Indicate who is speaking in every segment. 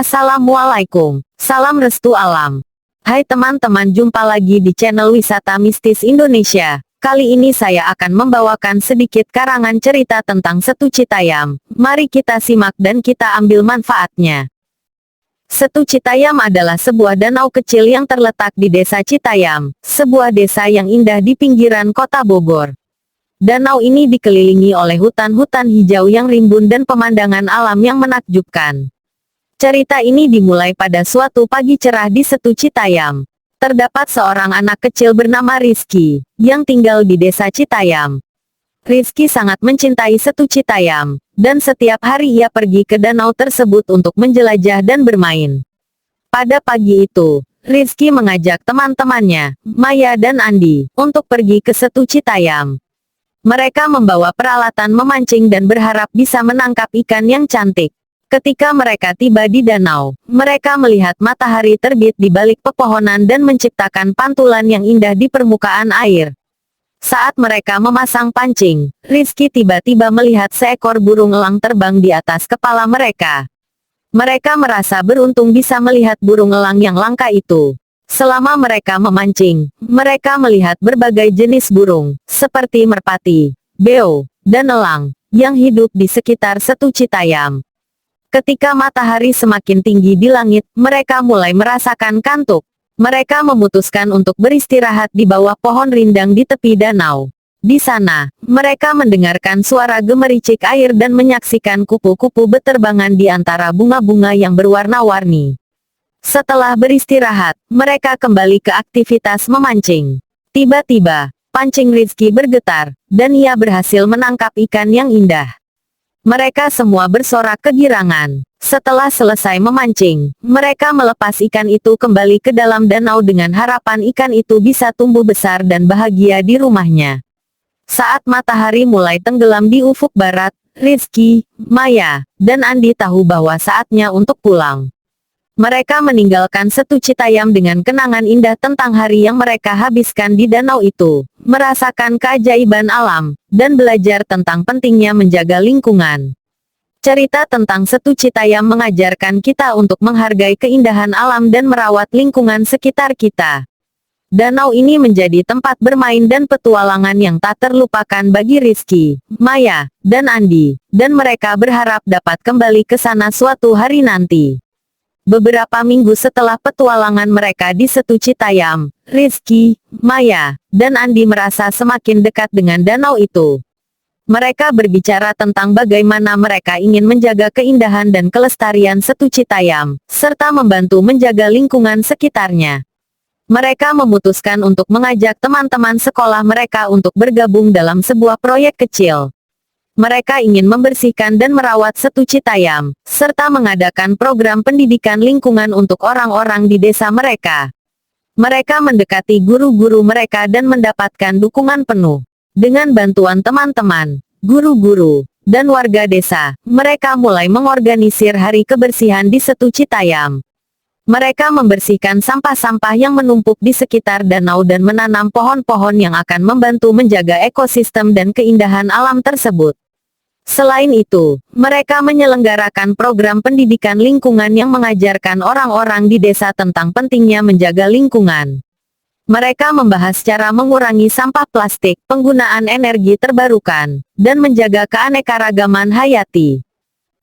Speaker 1: Assalamualaikum, salam restu alam. Hai teman-teman, jumpa lagi di channel Wisata Mistis Indonesia. Kali ini saya akan membawakan sedikit karangan cerita tentang Setu Citayam. Mari kita simak dan kita ambil manfaatnya. Setu Citayam adalah sebuah danau kecil yang terletak di Desa Citayam, sebuah desa yang indah di pinggiran kota Bogor. Danau ini dikelilingi oleh hutan-hutan hijau yang rimbun dan pemandangan alam yang menakjubkan. Cerita ini dimulai pada suatu pagi cerah di Setu Citayam. Terdapat seorang anak kecil bernama Rizky, yang tinggal di Desa Citayam. Rizky sangat mencintai Setu Citayam, dan setiap hari ia pergi ke danau tersebut untuk menjelajah dan bermain. Pada pagi itu, Rizky mengajak teman-temannya, Maya dan Andi, untuk pergi ke Setu Citayam. Mereka membawa peralatan memancing dan berharap bisa menangkap ikan yang cantik. Ketika mereka tiba di danau, mereka melihat matahari terbit di balik pepohonan dan menciptakan pantulan yang indah di permukaan air. Saat mereka memasang pancing, Rizky tiba-tiba melihat seekor burung elang terbang di atas kepala mereka. Mereka merasa beruntung bisa melihat burung elang yang langka itu. Selama mereka memancing, mereka melihat berbagai jenis burung, seperti merpati, beo, dan elang, yang hidup di sekitar Setu Citayam. Ketika matahari semakin tinggi di langit, mereka mulai merasakan kantuk. Mereka memutuskan untuk beristirahat di bawah pohon rindang di tepi danau. Di sana, mereka mendengarkan suara gemericik air dan menyaksikan kupu-kupu berterbangan di antara bunga-bunga yang berwarna-warni. Setelah beristirahat, mereka kembali ke aktivitas memancing. Tiba-tiba, pancing Rizky bergetar, dan ia berhasil menangkap ikan yang indah. Mereka semua bersorak kegirangan. Setelah selesai memancing, mereka melepas ikan itu kembali ke dalam danau dengan harapan ikan itu bisa tumbuh besar dan bahagia di rumahnya. Saat matahari mulai tenggelam di ufuk barat, Rizky, Maya, dan Andi tahu bahwa saatnya untuk pulang. Mereka meninggalkan Setu Citayam dengan kenangan indah tentang hari yang mereka habiskan di danau itu, merasakan keajaiban alam, dan belajar tentang pentingnya menjaga lingkungan. Cerita tentang Setu Citayam mengajarkan kita untuk menghargai keindahan alam dan merawat lingkungan sekitar kita. Danau ini menjadi tempat bermain dan petualangan yang tak terlupakan bagi Rizky, Maya, dan Andi, dan mereka berharap dapat kembali ke sana suatu hari nanti. Beberapa minggu setelah petualangan mereka di Setu Citayam, Rizky, Maya, dan Andi merasa semakin dekat dengan danau itu. Mereka berbicara tentang bagaimana mereka ingin menjaga keindahan dan kelestarian Setu Citayam, serta membantu menjaga lingkungan sekitarnya. Mereka memutuskan untuk mengajak teman-teman sekolah mereka untuk bergabung dalam sebuah proyek kecil. Mereka ingin membersihkan dan merawat Setu Citayam, serta mengadakan program pendidikan lingkungan untuk orang-orang di desa mereka. Mereka mendekati guru-guru mereka dan mendapatkan dukungan penuh. Dengan bantuan teman-teman, guru-guru, dan warga desa, mereka mulai mengorganisir hari kebersihan di Setu Citayam. Mereka membersihkan sampah-sampah yang menumpuk di sekitar danau dan menanam pohon-pohon yang akan membantu menjaga ekosistem dan keindahan alam tersebut. Selain itu, mereka menyelenggarakan program pendidikan lingkungan yang mengajarkan orang-orang di desa tentang pentingnya menjaga lingkungan. Mereka membahas cara mengurangi sampah plastik, penggunaan energi terbarukan, dan menjaga keanekaragaman hayati.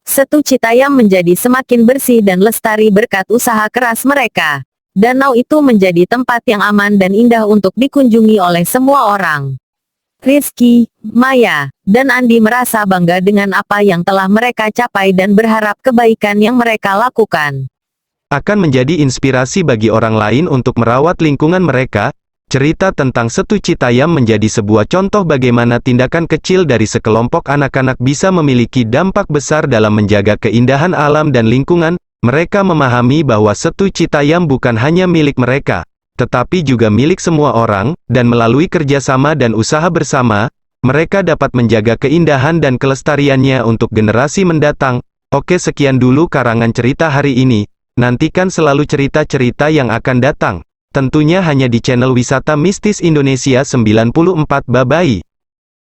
Speaker 1: Setu Citayam menjadi semakin bersih dan lestari berkat usaha keras mereka. Danau itu menjadi tempat yang aman dan indah untuk dikunjungi oleh semua orang. Rizky, Maya, dan Andi merasa bangga dengan apa yang telah mereka capai dan berharap kebaikan yang mereka lakukan
Speaker 2: akan menjadi inspirasi bagi orang lain untuk merawat lingkungan mereka. Cerita tentang Setu Citayam menjadi sebuah contoh bagaimana tindakan kecil dari sekelompok anak-anak bisa memiliki dampak besar dalam menjaga keindahan alam dan lingkungan. Mereka memahami bahwa Setu Citayam bukan hanya milik mereka, tetapi juga milik semua orang, dan melalui kerjasama dan usaha bersama, mereka dapat menjaga keindahan dan kelestariannya untuk generasi mendatang. Oke, sekian dulu karangan cerita hari ini. Nantikan selalu cerita-cerita yang akan datang. Tentunya hanya di channel Wisata Mistis Indonesia 94. Bye-bye.